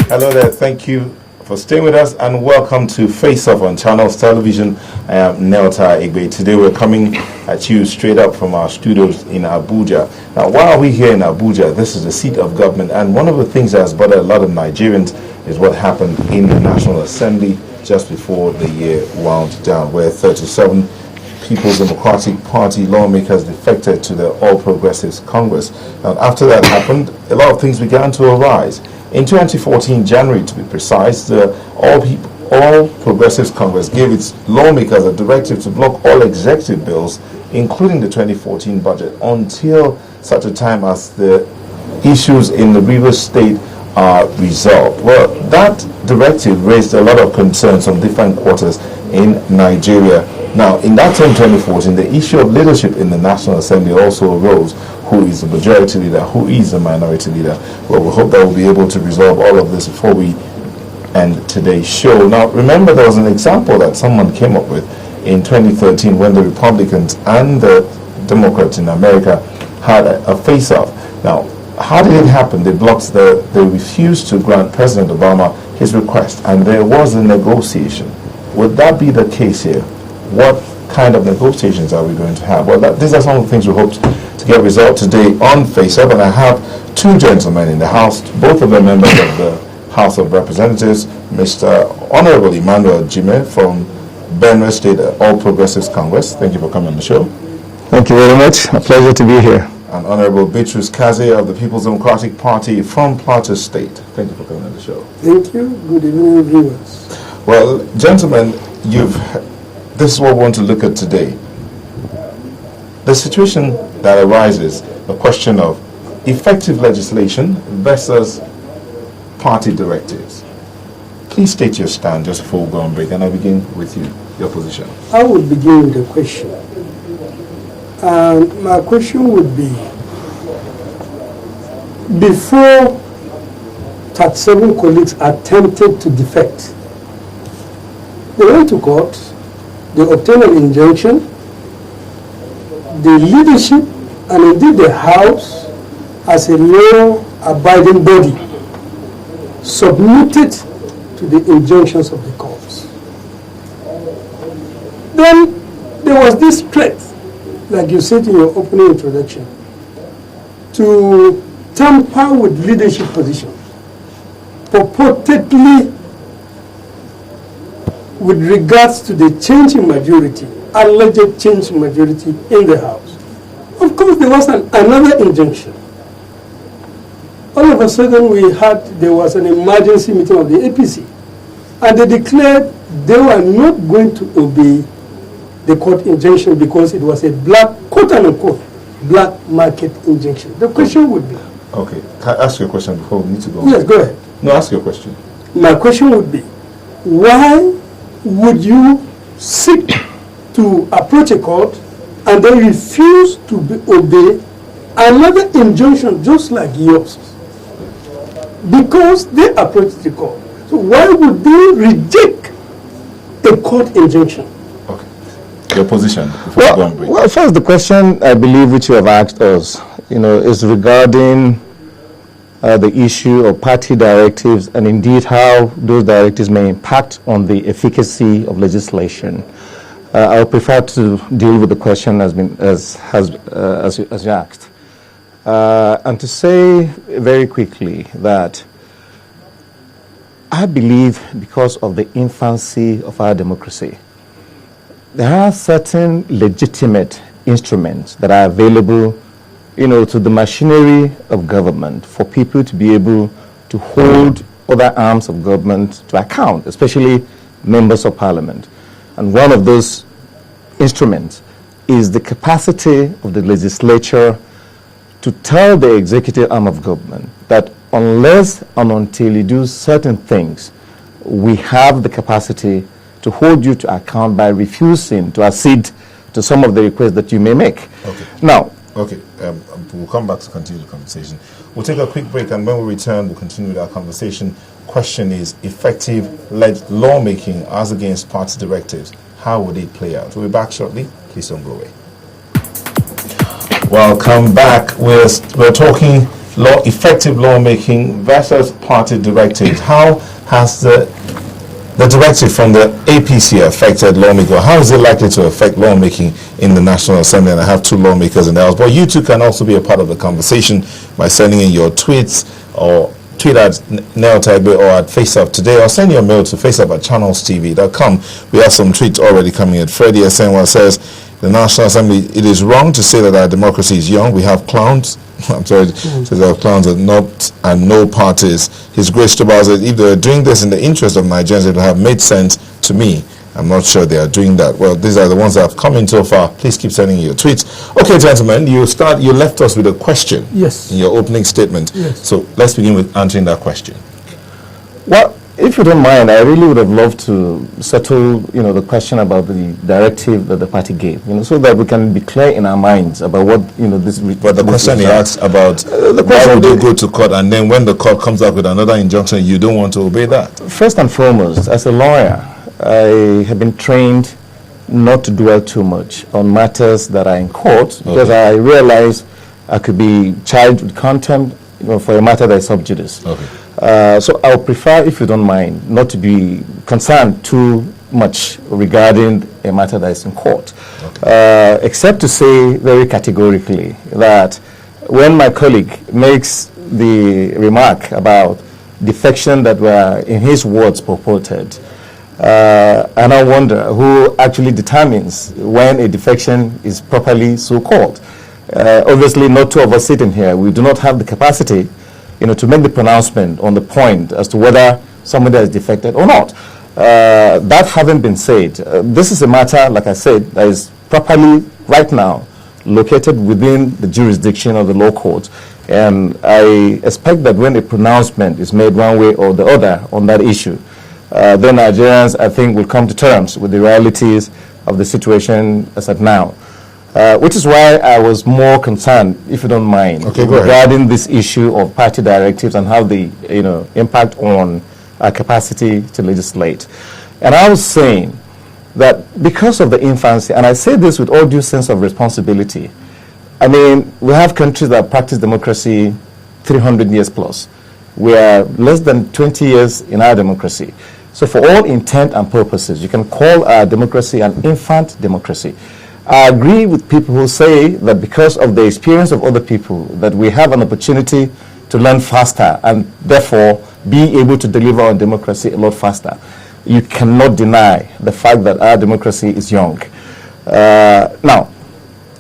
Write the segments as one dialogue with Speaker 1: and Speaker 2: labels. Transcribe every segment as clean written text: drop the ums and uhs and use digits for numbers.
Speaker 1: Hello there. Thank you for staying with us and welcome to Face Off on Channels Television. I am Nelta Igbe. Today we're coming at you straight up from our studios in Abuja. Now, why are we here in Abuja? This is the seat of government, and one of the things that has bothered a lot of Nigerians is what happened in the National Assembly just before the year wound down, where 37 People's Democratic Party lawmakers defected to the All Progressives Congress. Now, after that happened, a lot of things began to arise. In 2014, January to be precise, the All Progressives Congress gave its lawmakers a directive to block all executive bills, including the 2014 budget, until such a time as the issues in the Rivers State are resolved. Well, that directive raised a lot of concerns from different quarters in Nigeria. Now, in that same 2014, the issue of leadership in the National Assembly also arose. Who is the majority leader? Who is the minority leader? Well, we hope that we'll be able to resolve all of this before we end today's show. Now, remember, there was an example that someone came up with in 2013 when the Republicans and the Democrats in America had a face-off. Now, how did it happen? They refused to grant President Obama his request, and there was a negotiation. Would that be the case here? What kind of negotiations are we going to have? Well, these are some of the things we hope to get resolved today on Face Up, and I have two gentlemen in the House, both of them members of the House of Representatives, Mr. Honorable Emmanuel Jime from Benue State All Progressives Congress. Thank you for coming on the show.
Speaker 2: Thank you very much. A pleasure to be here.
Speaker 1: And Honorable Beatrice Kaze of the People's Democratic Party from Plateau State. Thank you for coming on the show.
Speaker 3: Thank you. Good evening, viewers.
Speaker 1: Well, gentlemen, this is what we want to look at today. The situation that arises, the question of effective legislation versus party directives. Please state your stand just before we go on break, and I begin with you, your position.
Speaker 3: I will begin with the question. And my question would be, before 37 colleagues attempted to defect, they went to court, they obtained an injunction, the leadership and indeed the House as a law-abiding body submitted to the injunctions of the courts. Then there was this threat, like you said in your opening introduction, to tamper with leadership positions, purportedly with regards to the change in majority, alleged change in majority in the House. Of course, there was another injunction. All of a sudden, there was an emergency meeting of the APC, and they declared they were not going to obey the court injunction because it was a black, quote-unquote, black market injunction. The question would be...
Speaker 1: Okay, can I ask you a question before we need to go?
Speaker 3: Yes, go ahead.
Speaker 1: No, ask your question.
Speaker 3: My question would be, why would you seek to approach a court and then refuse to obey another injunction just like yours? Because they approached the court. So why would they reject a court injunction?
Speaker 1: Okay. Your position before we go on break.
Speaker 2: Well, first the question I believe which you have asked us, is regarding the issue of party directives and indeed how those directives may impact on the efficacy of legislation. I would prefer to deal with the question as you asked. And to say very quickly that I believe because of the infancy of our democracy, there are certain legitimate instruments that are available to the machinery of government for people to be able to hold other arms of government to account, especially members of parliament. And one of those instruments is the capacity of the legislature to tell the executive arm of government that unless and until you do certain things, we have the capacity to hold you to account by refusing to accede to some of the requests that you may make.
Speaker 1: Okay.
Speaker 2: Now,
Speaker 1: okay, we'll come back to continue the conversation. We'll take a quick break, and when we return, we'll continue with our conversation. Question is, effective lawmaking as against party directives, how would it play out? We'll be back shortly. Please don't go away. Welcome back. We're talking effective lawmaking versus party directives. How has the directive from the APC affected lawmaking? How is it likely to affect lawmaking in the National Assembly? And I have two lawmakers in the House. But you too can also be a part of the conversation by sending in your tweets, or tweet at Nelta Egbe or at FaceUp today, or send your mail to faceup@channelstv.com. We have some tweets already coming in. Freddie Esenwa says, the National Assembly, it is wrong to say that our democracy is young. We have clowns. I'm sorry, says we have clowns and no parties. His Grace Tobal said, if they were doing this in the interest of Nigerians, it would have made sense to me. I'm not sure they are doing that. Well, these are the ones that have come in so far. Please keep sending your tweets. Okay, gentlemen, you left us with a question.
Speaker 3: Yes.
Speaker 1: In your opening statement.
Speaker 3: Yes.
Speaker 1: So let's begin with answering that question.
Speaker 2: Well, if you don't mind, I really would have loved to settle, the question about the directive that the party gave, so that we can be clear in our minds about what, this.
Speaker 1: But the question he asks about why would they go to court, and then when the court comes up with another injunction, you don't want to obey that?
Speaker 2: First and foremost, as a lawyer, I have been trained not to dwell too much on matters that are in court, because I realize I could be charged with contempt, for a matter that is sub judice. Okay. So I would prefer, if you don't mind, not to be concerned too much regarding a matter that is in court, except to say very categorically that when my colleague makes the remark about defection that were, in his words, purported, and I wonder who actually determines when a defection is properly so called. Obviously, not two of us sitting here, we do not have the capacity to make the pronouncement on the point as to whether somebody has defected or not. That having been said, this is a matter, like I said, that is properly, right now, located within the jurisdiction of the law courts. And I expect that when a pronouncement is made one way or the other on that issue, then Nigerians, I think, will come to terms with the realities of the situation as at now. Which is why I was more concerned, if you don't mind, regarding this issue of party directives and how they, impact on our capacity to legislate. And I was saying that because of the infancy, and I say this with all due sense of responsibility, I mean, we have countries that practice democracy 300 years plus. We are less than 20 years in our democracy. So for all intent and purposes, you can call our democracy an infant democracy. I agree with people who say that because of the experience of other people, that we have an opportunity to learn faster and therefore be able to deliver on democracy a lot faster. You cannot deny the fact that our democracy is young. Now,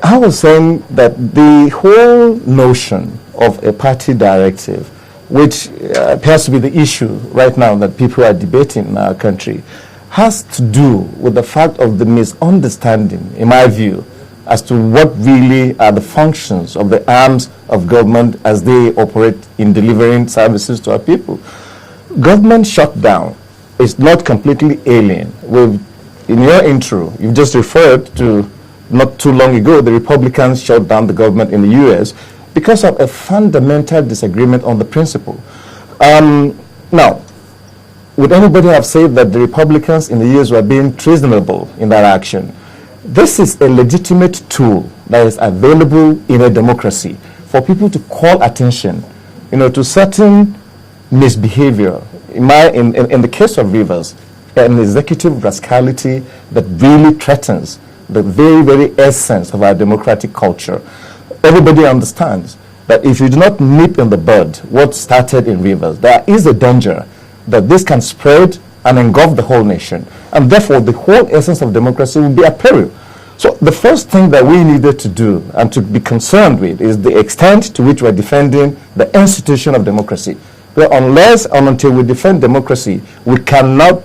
Speaker 2: I was saying that the whole notion of a party directive, which appears to be the issue right now that people are debating in our country, has to do with the fact of the misunderstanding, in my view, as to what really are the functions of the arms of government as they operate in delivering services to our people. Government shutdown is not completely alien. In your intro, you just referred to, not too long ago, the Republicans shut down the government in the U.S. because of a fundamental disagreement on the principle. Now, would anybody have said that the Republicans in the years were being treasonable in that action? This is a legitimate tool that is available in a democracy for people to call attention, to certain misbehavior. In the case of Rivers, an executive rascality that really threatens the very, very essence of our democratic culture. Everybody understands that if you do not nip in the bud what started in Rivers, there is a danger that this can spread and engulf the whole nation. And therefore, the whole essence of democracy will be at peril. So the first thing that we needed to do and to be concerned with is the extent to which we're defending the institution of democracy. But unless and until we defend democracy, we cannot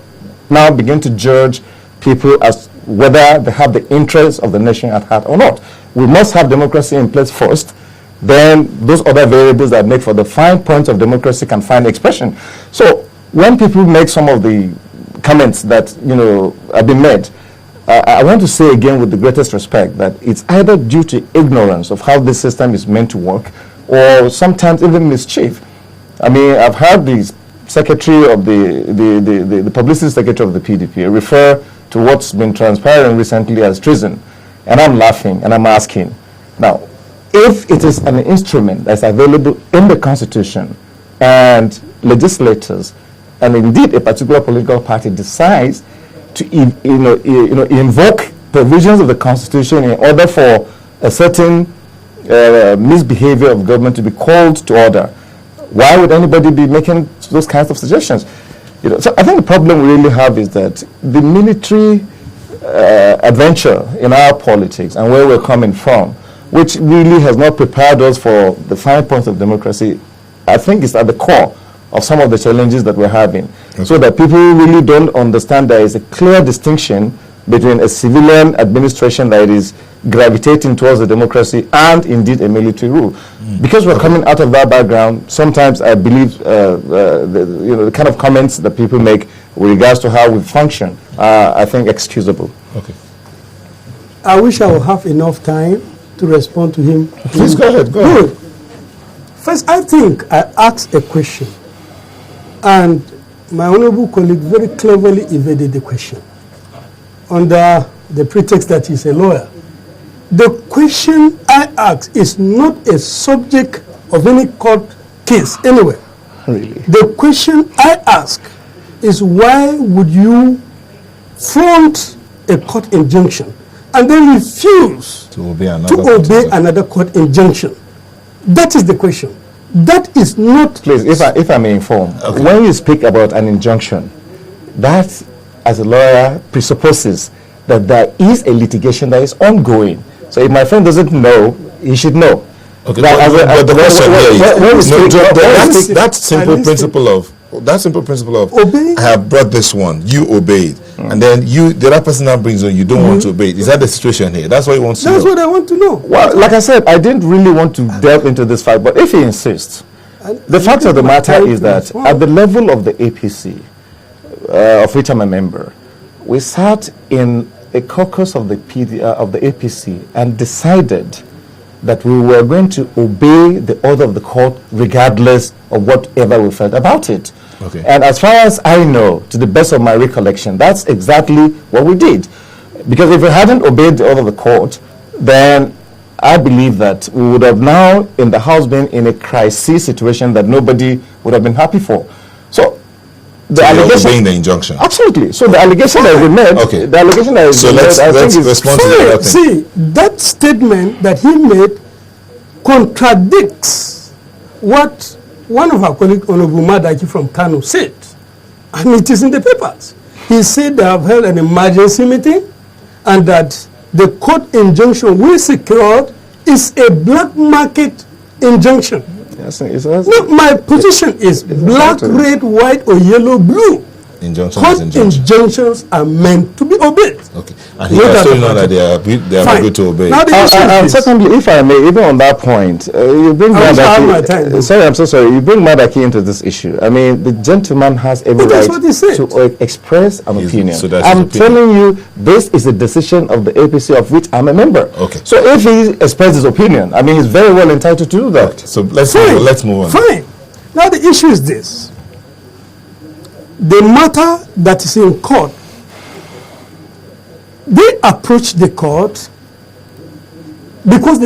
Speaker 2: now begin to judge people as whether they have the interests of the nation at heart or not. We must have democracy in place first. Then those other variables that make for the fine points of democracy can find expression. So when people make some of the comments that have been made, I want to say again with the greatest respect that it's either due to ignorance of how this system is meant to work, or sometimes even mischief. I mean, I've heard the secretary of the publicity secretary of the PDP refer to what's been transpiring recently as treason, and I'm laughing and I'm asking, now, if it is an instrument that's available in the Constitution and legislators and indeed a particular political party decides to invoke provisions of the Constitution in order for a certain misbehavior of government to be called to order, why would anybody be making those kinds of suggestions? So I think the problem we really have is that the military adventure in our politics and where we're coming from, which really has not prepared us for the fine points of democracy, I think is at the core of some of the challenges that we're having. Okay. So that people really don't understand there is a clear distinction between a civilian administration that is gravitating towards the democracy and indeed a military rule. Because we're coming out of that background, sometimes I believe the kind of comments that people make with regards to how we function are, I think, excusable.
Speaker 1: Okay.
Speaker 3: I wish I would have enough time to respond to him.
Speaker 1: Please go ahead. Go ahead.
Speaker 3: First, I think I asked a question, and my honorable colleague very cleverly evaded the question under the pretext that he's a lawyer. The question I asked is not a subject of any court case anywhere.
Speaker 2: Really?
Speaker 3: The question I ask is, why would you front a court injunction and then refuse
Speaker 1: to obey
Speaker 3: another court injunction? That is the question. That is not...
Speaker 2: Please, if I may inform, okay. When you speak about an injunction, that, as a lawyer, presupposes that there is a litigation that is ongoing. So if my friend doesn't know, he should know.
Speaker 1: Okay, but the question here is, that simple principle of obey. I have brought this one, you obeyed, and then the other person now brings on, you don't want to obey it. Is that the situation here? That's what he wants to know.
Speaker 3: That's what I want to know.
Speaker 2: Well, like I said, I didn't really want to delve into this fact, but if he insists, the fact of the matter is that at the level of the APC, of which I'm a member, we sat in a caucus of the APC and decided that we were going to obey the order of the court regardless of whatever we felt about it.
Speaker 1: Okay.
Speaker 2: And as far as I know, to the best of my recollection, that's exactly what we did. Because if we hadn't obeyed the order of the court, then I believe that we would have now in the House been in a crisis situation that nobody would have been happy for. So the allegation,
Speaker 1: obeying the injunction.
Speaker 2: Absolutely. So the allegation that we made,
Speaker 1: okay.
Speaker 2: The allegation that
Speaker 1: so let's respond to the other thing.
Speaker 3: See, that statement that he made contradicts what one of our colleagues, Honorable Madaki from Kano, said. And it is in the papers. He said they have held an emergency meeting and that the court injunction we secured is a black market injunction.
Speaker 2: Yes,
Speaker 3: no, my position is black, red, white, or yellow, blue. Court injunctions are meant to be obeyed.
Speaker 1: Okay. And he has told you that they are good to obey.
Speaker 2: And secondly, if I may, even on that point, you bring Madaki. Sorry, I'm so sorry. You bring Madaki into this issue. I mean, the gentleman has every right to express an opinion. So I'm telling you, this is a decision of the APC of which I'm a member.
Speaker 1: Okay.
Speaker 2: So if he expresses his opinion, I mean, he's very well entitled to do that.
Speaker 1: Okay. So let's move on.
Speaker 3: Fine. Now the issue is this. The matter that is in court, they approach the court because they